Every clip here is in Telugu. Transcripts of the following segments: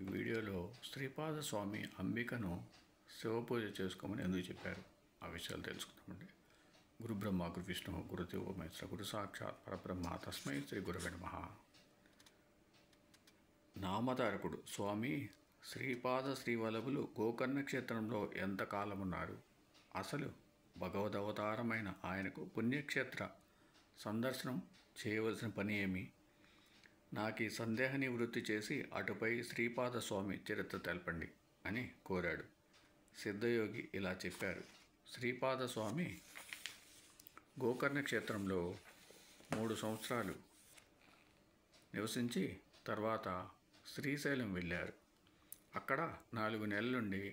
ఈ వీడియోలో శ్రీపాద స్వామి అంబికను శివపూజ చేసుకోమని ఎందుకు చెప్పారు ఆ విషయాలు తెలుసుకుందామండి. గురు బ్రహ్మ గురు విష్ణు గురుదేవో మహేశ్వర గురు సాక్షాత్ పరబ్రహ్మ తస్మై శ్రీ గురవే నమః. నామధారకుడు స్వామి శ్రీపాద శ్రీవల్లభులు గోకర్ణ క్షేత్రంలో ఎంతకాలమున్నారు? అసలు భగవదవతారమైన ఆయనకు పుణ్యక్షేత్ర సందర్శనం చేయవలసిన పని ఏమి? నాకు ఈ సందేహ నివృత్తి చేసి అటుపై శ్రీపాద స్వామి చరిత్ర తెలపండి అని కోరాడు. సిద్ధయోగి ఇలా చెప్పారు. శ్రీపాద స్వామి గోకర్ణ క్షేత్రంలో 3 సంవత్సరాలు నివసించి తర్వాత శ్రీశైలం వెళ్ళారు. అక్కడ 4 నెలలుండి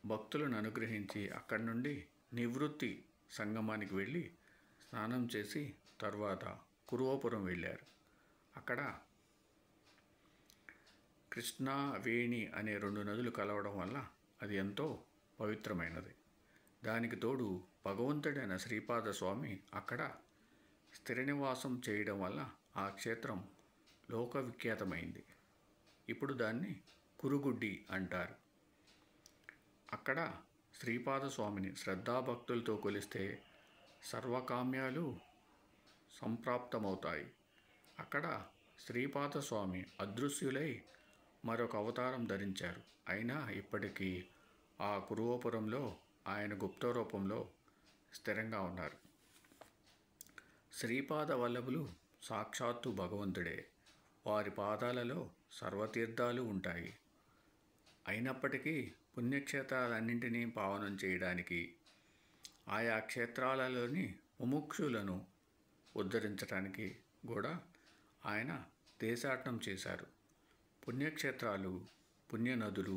భక్తులను అనుగ్రహించి అక్కడి నుండి నివృత్తి సంగమానికి వెళ్ళి స్నానం చేసి తర్వాత కురువపురం వెళ్ళారు. అక్కడ కృష్ణా వేణి అనే 2 నదులు కలవడం వల్ల అది ఎంతో పవిత్రమైనది. దానికి తోడు భగవంతుడైన శ్రీపాద స్వామి అక్కడ స్థిర నివాసం చేయడం వల్ల ఆ క్షేత్రం లోకవిఖ్యాతమైంది. ఇప్పుడు దాన్ని కురుగుడ్డి అంటారు. అక్కడ శ్రీపాద స్వామిని శ్రద్ధాభక్తులతో కొలిస్తే సర్వకామ్యాలు సంప్రాప్తమవుతాయి. అక్కడ శ్రీపాద స్వామి అదృశ్యులై మరొక అవతారం ధరించారు. అయినా ఇప్పటికీ ఆ కురువపురంలో ఆయన గుప్త రూపంలో స్థిరంగా ఉన్నారు. శ్రీపాద వల్లభులు సాక్షాత్తు భగవంతుడే. వారి పాదాలలో సర్వతీర్థాలు ఉంటాయి. అయినప్పటికీ పుణ్యక్షేత్రాలన్నింటినీ పావనం చేయడానికి ఆయా క్షేత్రాలలోని ముముక్షులను ఉద్ధరించడానికి కూడా ఆయన దేశాటనం చేశారు. పుణ్యక్షేత్రాలు, పుణ్యనదులు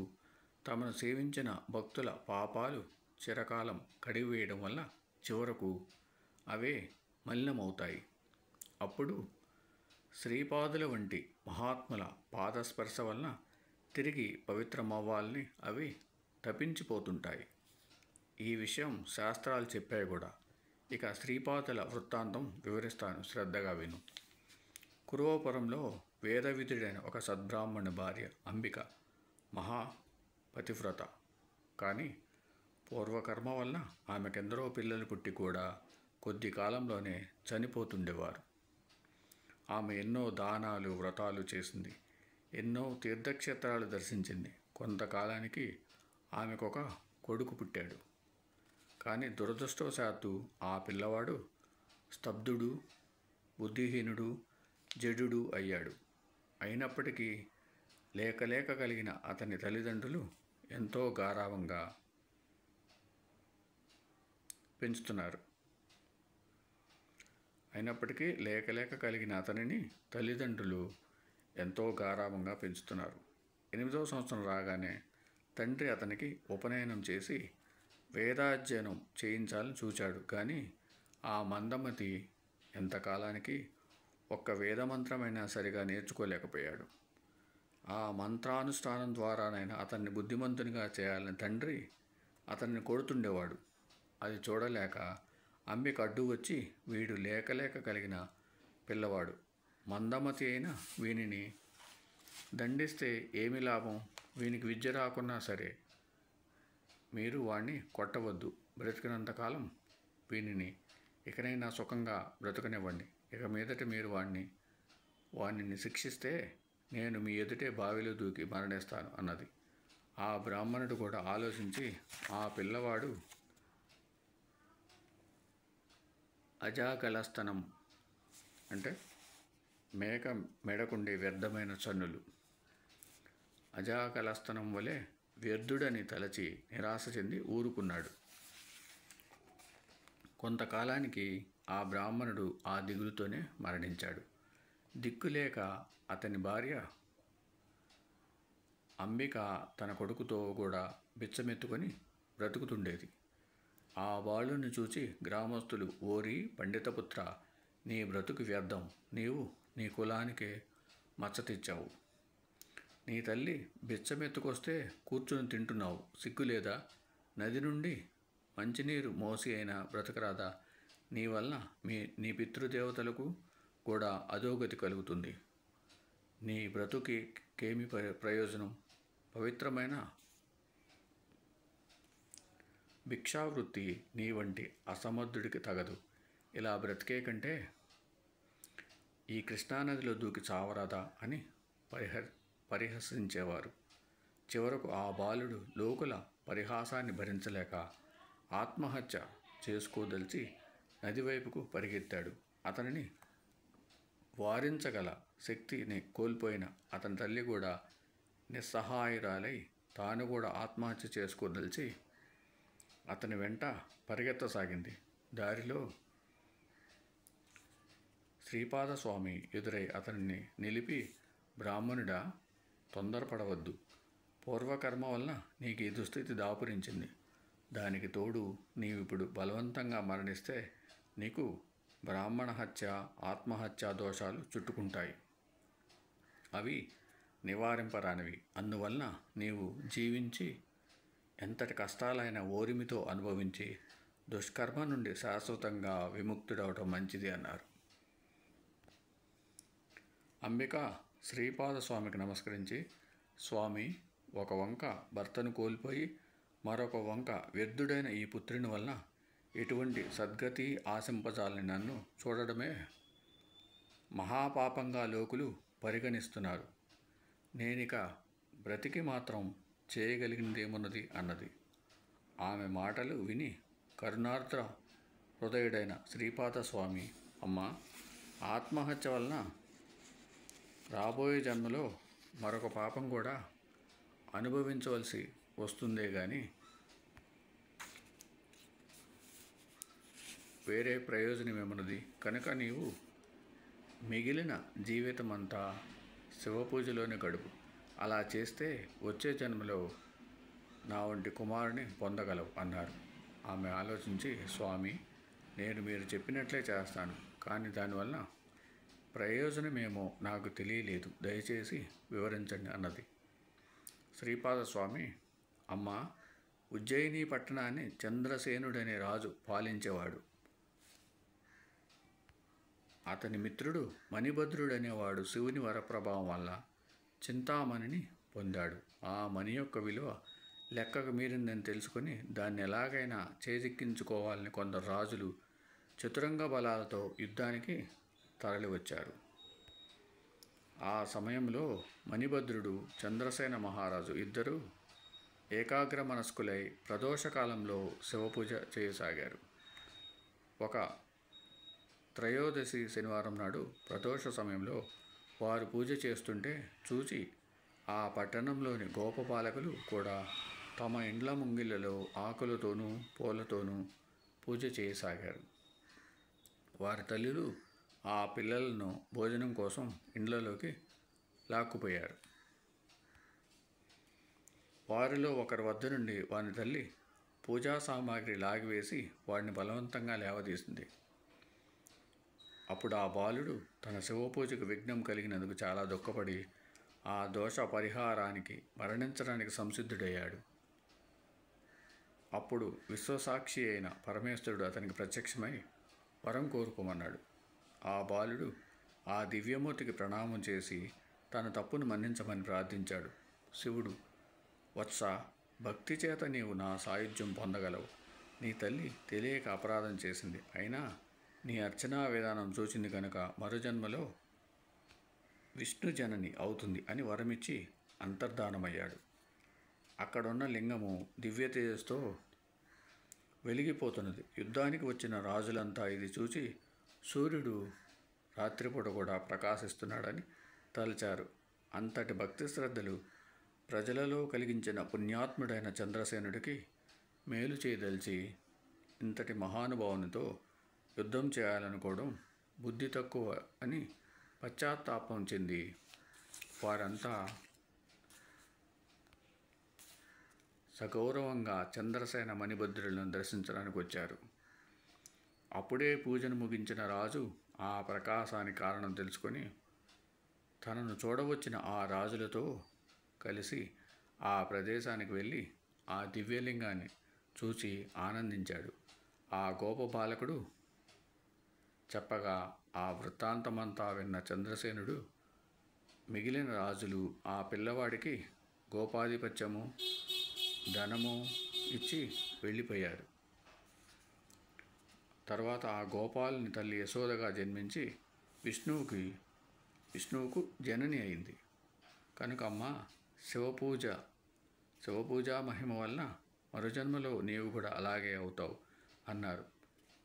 తమను సేవించిన భక్తుల పాపాలు చిరకాలం కడిగివేయడం వల్ల చివరకు అవే మలినమవుతాయి. అప్పుడు శ్రీపాదుల వంటి మహాత్ముల పాదస్పర్శ వలన తిరిగి పవిత్రమవ్వాలని అవి తపించిపోతుంటాయి. ఈ విషయం శాస్త్రాలు చెప్పాయి కూడా. ఇక శ్రీపాదుల వృత్తాంతం వివరిస్తాను, శ్రద్ధగా విను. కురువపురంలో వేదవిధుడైన ఒక సద్బ్రాహ్మణుని భార్య అంబిక మహాపతివ్రత. కానీ పూర్వకర్మ వలన ఆమెకెందరో పిల్లలు పుట్టి కూడా కొద్ది కాలంలోనే చనిపోతుండేవారు. ఆమె ఎన్నో దానాలు వ్రతాలు చేసింది. ఎన్నో తీర్థక్షేత్రాలు దర్శించింది. కొంతకాలానికి ఆమెకొక కొడుకు పుట్టాడు. కానీ దురదృష్టవశాత్తు ఆ పిల్లవాడు స్తబ్దుడు, బుద్ధిహీనుడు, జడుడు అయ్యాడు. అయినప్పటికీ లేక కలిగిన అతని తల్లిదండ్రులు ఎంతో గారాబంగా పెంచుతున్నారు. ఎంతో గారాబంగా పెంచుతున్నారు. 8వ సంవత్సరం రాగానే తండ్రి అతనికి ఉపనయనం చేసి వేదాధ్యయనం చేయించాలని చూచాడు. కానీ ఆ మందమతి ఎంతకాలానికి ఒక్క వేదమంత్రమైనా సరిగా నేర్చుకోలేకపోయాడు. ఆ మంత్రానుష్ఠానం ద్వారానైనా అతన్ని బుద్ధిమంతునిగా చేయాలని తండ్రి అతన్ని కొడుతుండేవాడు. అది చూడలేక అంబిక అడ్డు వచ్చి, వీడు లేక కలిగిన పిల్లవాడు, మందమతి అయిన వీనిని దండిస్తే ఏమి లాభం? వీనికి విద్య రాకున్నా సరే మీరు వాణ్ణి కొట్టవద్దు. బ్రతికినంతకాలం వీనిని ఇకనైనా సుఖంగా బ్రతకనివ్వండి. ఇక మీదట మీరు వాణ్ణి శిక్షిస్తే నేను మీ ఎదుటే బావిలో దూకి మరణిస్తాను అన్నది. ఆ బ్రాహ్మణుడు కూడా ఆలోచించి ఆ పిల్లవాడు అజాగలస్తనం అంటే మేక మెడకుండే వ్యర్థమైన చన్నులు, అజాగలస్తనం వలె వ్యర్థుడని తలచి నిరాశ చెంది ఊరుకున్నాడు. కొంతకాలానికి ఆ బ్రాహ్మణుడు ఆ దిగులుతోనే మరణించాడు. దిక్కులేక అతని భార్య అంబిక తన కొడుకుతో కూడా బిచ్చమెత్తుకొని బ్రతుకుతుండేది. ఆ బాలుని చూచి గ్రామస్తులు, ఓరి పండితపుత్ర, నీ బ్రతుకు వ్యర్థం. నీవు నీ కులానికే మచ్చ తెచ్చావు. నీ తల్లి బిచ్చమెత్తుకొస్తే కూర్చుని తింటున్నావు. సిగ్గులేదా? నది నుండి మంచినీరు మోసి అయినా బ్రతకరాదా? నీ వలన నీ పితృదేవతలకు కూడా అధోగతి కలుగుతుంది. నీ బ్రతుకేమి ప్రయోజనం? పవిత్రమైన భిక్షావృత్తి నీ వంటి అసమర్థుడికి తగదు. ఇలా బ్రతికే కంటే ఈ కృష్ణానదిలో దూకి చావరాదా అని పరిహసించేవారు. చివరకు ఆ బాలుడు లోకుల పరిహాసాన్ని భరించలేక ఆత్మహత్య చేసుకోదలిచి నది వైపుకు పరిగెత్తాడు. అతనిని వారించగల శక్తిని కోల్పోయిన అతని తల్లి కూడా నిస్సహాయురాలై తాను కూడా ఆత్మహత్య చేసుకోదలిచి అతని వెంట పరిగెత్తసాగింది. దారిలో శ్రీపాదస్వామి ఎదురై అతనిని నిలిపి, బ్రాహ్మణుడా, తొందరపడవద్దు. పూర్వకర్మ వలన నీకు ఈ దుస్థితి దాపురించింది. దానికి తోడు నీవిప్పుడు బలవంతంగా మరణిస్తే నీకు బ్రాహ్మణ హత్య, ఆత్మహత్యా దోషాలు చుట్టుకుంటాయి. అవి నివారింపరానివి. అందువలన నీవు జీవించి ఎంతటి కష్టాలైన ఓరిమితో అనుభవించి దుష్కర్మ నుండి శాశ్వతంగా విముక్తుడవటం మంచిది అన్నారు. అంబిక శ్రీపాదస్వామికి నమస్కరించి, స్వామి, ఒక వంక భర్తను కోల్పోయి మరొక వంక వ్యర్థుడైన ఈ పుత్రుని వలన ఎటువంటి సద్గతి ఆశింపజాలని నన్ను చూడడమే మహాపాపంగా లోకులు పరిగణిస్తున్నారు. నేనిక బ్రతికి మాత్రం చేయగలిగిందేమున్నది అన్నది. ఆమె మాటలు విని కరుణార్ద్ర హృదయుడైన శ్రీపాదస్వామి, అమ్మ, ఆత్మహత్య వలన రాబోయే జన్మలో మరొక పాపం కూడా అనుభవించవలసి వస్తుందే కానీ వేరే ప్రయోజనమేమున్నది? కనుక నీవు మిగిలిన జీవితమంతా శివపూజలోనే గడుపు. అలా చేస్తే వచ్చే జన్మలో నా వంటి కుమారుని పొందగలవు అన్నారు. ఆమె ఆలోచించి, స్వామి, నేను మీరు చెప్పినట్లే చేస్తాను, కానీ దానివల్ల ప్రయోజనమేమో నాకు తెలియలేదు, దయచేసి వివరించండి అన్నది. శ్రీపాదస్వామి, అమ్మ, ఉజ్జయిని పట్టణాన్ని చంద్రసేనుడనే రాజు పాలించేవాడు. అతని మిత్రుడు మణిభద్రుడనేవాడు శివుని వరప్రభావం వల్ల చింతామణిని పొందాడు. ఆ మణి యొక్క విలువ లెక్కకు మీరిందని తెలుసుకొని దాన్ని ఎలాగైనా చేజిక్కించుకోవాలని కొందరు రాజులు చతురంగ బలాలతో యుద్ధానికి తరలివచ్చారు. ఆ సమయంలో మణిభద్రుడు, చంద్రసేన మహారాజు ఇద్దరూ ఏకాగ్ర మనస్కులై ప్రదోషకాలంలో శివపూజ చేయసాగారు. ఒక త్రయోదశి శనివారం నాడు ప్రదోష సమయంలో వారు పూజ చేస్తుంటే చూచి ఆ పట్టణంలోని గోపపాలకులు కూడా తమ ఇండ్ల ముంగిళ్ళలో ఆకులతోనూ పూలతోనూ పూజ చేయసాగారు. వారి తల్లులు ఆ పిల్లలను భోజనం కోసం ఇండ్లలోకి లాక్కుపోయారు. వారిలో ఒకరి వద్ద నుండి వాని తల్లి పూజా సామాగ్రి లాగివేసి వాడిని బలవంతంగా లేవదీసింది. అప్పుడు ఆ బాలుడు తన శివపూజకు విఘ్నం కలిగినందుకు చాలా దుఃఖపడి ఆ దోష పరిహారానికి మరణించడానికి సంసిద్ధుడయ్యాడు. అప్పుడు విశ్వసాక్షి అయిన పరమేశ్వరుడు అతనికి ప్రత్యక్షమై వరం కోరుకోమన్నాడు. ఆ బాలుడు ఆ దివ్యమూర్తికి ప్రణామం చేసి తన తప్పును మన్నించమని ప్రార్థించాడు. శివుడు, వత్స, భక్తి చేత నీవు నా సాయుధ్యం పొందగలవు. నీ తల్లి తెలియక అపరాధం చేసింది. అయినా నీ అర్చనా విధానం చూచింది కనుక మరుజన్మలో విష్ణు జనని అవుతుంది అని వరమిచ్చి అంతర్ధానమయ్యాడు. అక్కడున్న లింగము దివ్య తేజస్తో వెలిగిపోతున్నది. యుద్ధానికి వచ్చిన రాజులంతా ఇది చూచి సూర్యుడు రాత్రిపూట కూడా ప్రకాశిస్తున్నాడని తలచారు. అంతటి భక్తి శ్రద్ధలు ప్రజలలో కలిగించిన పుణ్యాత్ముడైన చంద్రసేనుడికి మేలు చేయదలిచి ఇంతటి మహానుభావునితో యుద్ధం చేయాలనుకోవడం బుద్ధి తక్కువ అని పశ్చాత్తాపం చెంది వారంతా సగౌరవంగా చంద్రసేన మణిభద్రులను దర్శించడానికి వచ్చారు. అప్పుడే పూజను ముగించిన రాజు ఆ ప్రకాశానికి కారణం తెలుసుకొని తనను చూడవచ్చిన ఆ రాజులతో కలిసి ఆ ప్రదేశానికి వెళ్ళి ఆ దివ్యలింగాన్ని చూచి ఆనందించాడు. ఆ గోపబాలకుడు చెప్పగా ఆ వృత్తాంతమంతా విన్న చంద్రసేనుడు మిగిలిన రాజులు ఆ పిల్లవాడికి గోపాధిపత్యము ధనము ఇచ్చి వెళ్ళిపోయారు. తర్వాత ఆ గోపాలుని తల్లి యశోదగా జన్మించి విష్ణువుకు జనని అయింది. కనుక అమ్మ శివపూజ మహిమ వలన మరుజన్మలో నీవు కూడా అలాగే అవుతావు అన్నారు.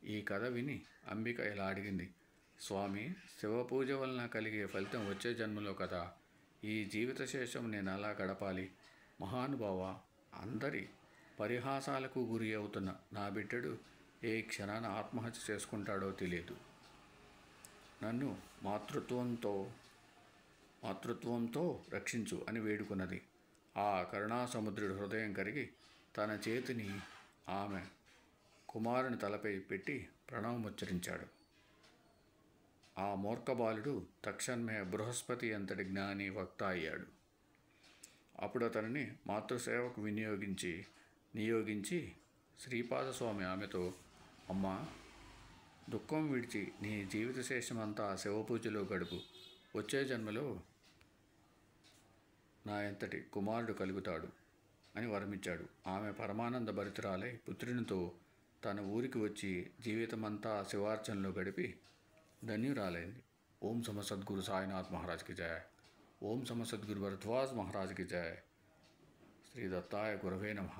ఈ కథ విని అంబిక ఇలా అడిగింది: స్వామి, శివపూజ వలన కలిగే ఫలితం వచ్చే జన్మలో కదా, ఈ జీవిత శేషం నేను అలా గడపాలి? మహానుభావ, అందరి పరిహాసాలకు గురి అవుతున్న నా బిడ్డడు ఏ క్షణాన ఆత్మహత్య చేసుకుంటాడో తెలియదు. నన్ను మాతృత్వంతో రక్షించు అని వేడుకున్నది. ఆ కరుణాసముద్రుడు హృదయం కరిగి తన చేతిని ఆమె కుమారుని తలపై పెట్టి ప్రణవముచ్చరించాడు. ఆ మూర్ఖబాలుడు తక్షణమే బృహస్పతి అంతటి జ్ఞాని వక్త అయ్యాడు. అప్పుడు అతనిని మాతృసేవకు నియోగించి శ్రీపాదస్వామి ఆమెతో, అమ్మా, దుఃఖం విడిచి నీ జీవిత శేషమంతా శివపూజలో గడుపు. వచ్చే జన్మలో నా ఎంతటి కుమారుడు కలుగుతాడు అని వరమిచ్చాడు. ఆమె పరమానంద భరితురాలై పుత్రునితో తన ఊరికి వచ్చి జీవితమంతా శివార్చనలో గడిపి ధన్యురాలైంది. ఓం సమ సద్గురు సాయినాథ్ మహారాజ్కి జయ. ఓం సమ సద్గురు భరద్వాజ్ మహారాజ్కి జయ. శ్రీ దత్తాయ గురవే నమః.